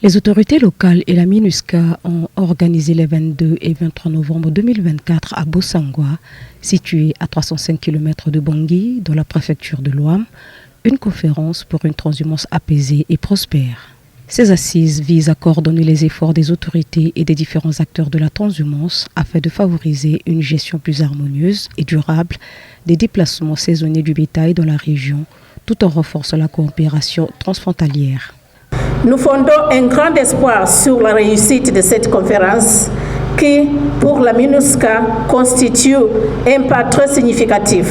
Les autorités locales et la MINUSCA ont organisé les 22 et 23 novembre 2024 à Bossangwa, situé à 305 km de Bangui, dans la préfecture de l'Ouham, une conférence pour une transhumance apaisée et prospère. Ces assises visent à coordonner les efforts des autorités et des différents acteurs de la transhumance afin de favoriser une gestion plus harmonieuse et durable des déplacements saisonniers du bétail dans la région, tout en renforçant la coopération transfrontalière. Nous fondons un grand espoir sur la réussite de cette conférence qui, pour la MINUSCA, constitue un pas très significatif.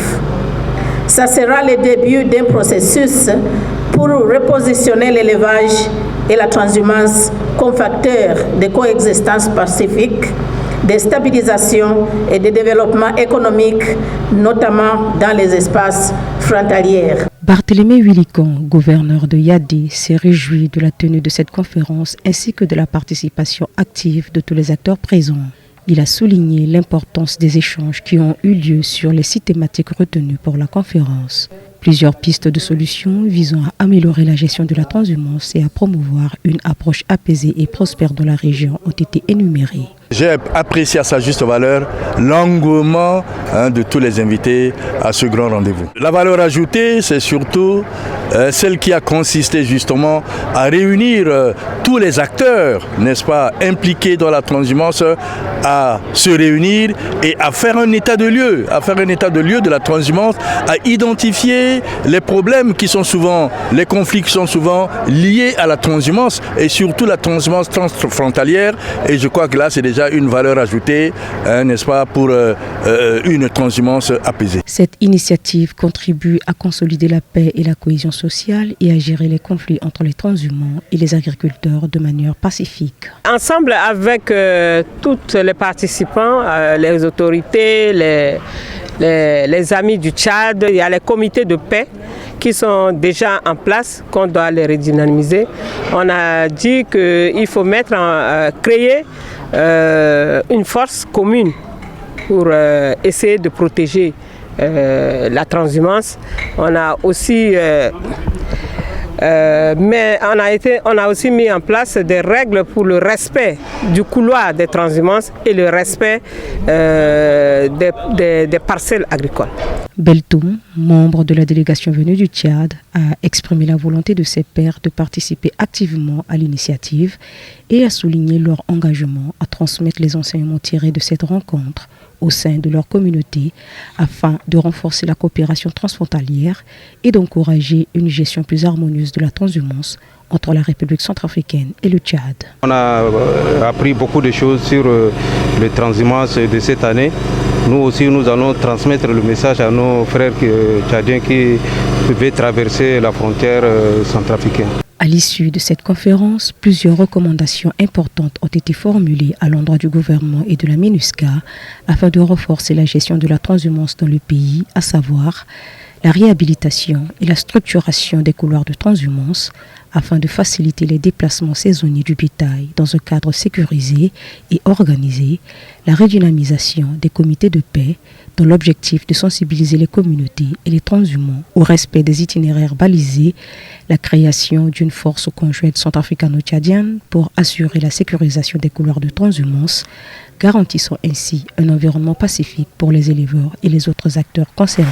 Ça sera le début d'un processus pour repositionner l'élevage et la transhumance comme facteurs de coexistence pacifique, de stabilisation et de développement économique, notamment dans les espaces frontaliers. Barthélémy Willican, gouverneur de Yaddé, s'est réjoui de la tenue de cette conférence ainsi que de la participation active de tous les acteurs présents. Il a souligné l'importance des échanges qui ont eu lieu sur les 6 thématiques retenues pour la conférence. Plusieurs pistes de solutions visant à améliorer la gestion de la transhumance et à promouvoir une approche apaisée et prospère dans la région ont été énumérées. J'ai apprécié à sa juste valeur l'engouement de tous les invités à ce grand rendez-vous. La valeur ajoutée, c'est surtout celle qui a consisté justement à réunir tous les acteurs, n'est-ce pas, impliqués dans la transhumance, à se réunir et à faire un état de lieu, de la transhumance, à identifier les problèmes qui sont souvent, les conflits qui sont souvent liés à la transhumance et surtout la transhumance transfrontalière. Et je crois que là, c'est déjà une valeur ajoutée, n'est-ce pas, pour une transhumance apaisée. Cette initiative contribue à consolider la paix et la cohésion sociale et à gérer les conflits entre les transhumants et les agriculteurs de manière pacifique. Ensemble avec tous les participants, les autorités, les amis du Tchad, il y a les comités de paix qui sont déjà en place, qu'on doit les redynamiser. On a dit qu'il faut créer une force commune pour essayer de protéger la transhumance. On a aussi on a aussi mis en place des règles pour le respect du couloir des transhumances et le respect des parcelles agricoles. Beltoum, membre de la délégation venue du Tchad, a exprimé la volonté de ses pairs de participer activement à l'initiative et a souligné leur engagement à transmettre les enseignements tirés de cette rencontre au sein de leur communauté afin de renforcer la coopération transfrontalière et d'encourager une gestion plus harmonieuse de la transhumance entre la République centrafricaine et le Tchad. On a appris beaucoup de choses sur les transhumances de cette année. Nous aussi, nous allons transmettre le message à nos frères tchadiens qui veulent traverser la frontière centrafricaine. À l'issue de cette conférence, plusieurs recommandations importantes ont été formulées à l'endroit du gouvernement et de la MINUSCA afin de renforcer la gestion de la transhumance dans le pays, à savoir la réhabilitation et la structuration des couloirs de transhumance afin de faciliter les déplacements saisonniers du bétail dans un cadre sécurisé et organisé, la redynamisation des comités de paix dans l'objectif de sensibiliser les communautés et les transhumants au respect des itinéraires balisés, la création d'une force conjointe centrafricano-tchadienne pour assurer la sécurisation des couloirs de transhumance, garantissant ainsi un environnement pacifique pour les éleveurs et les autres acteurs concernés.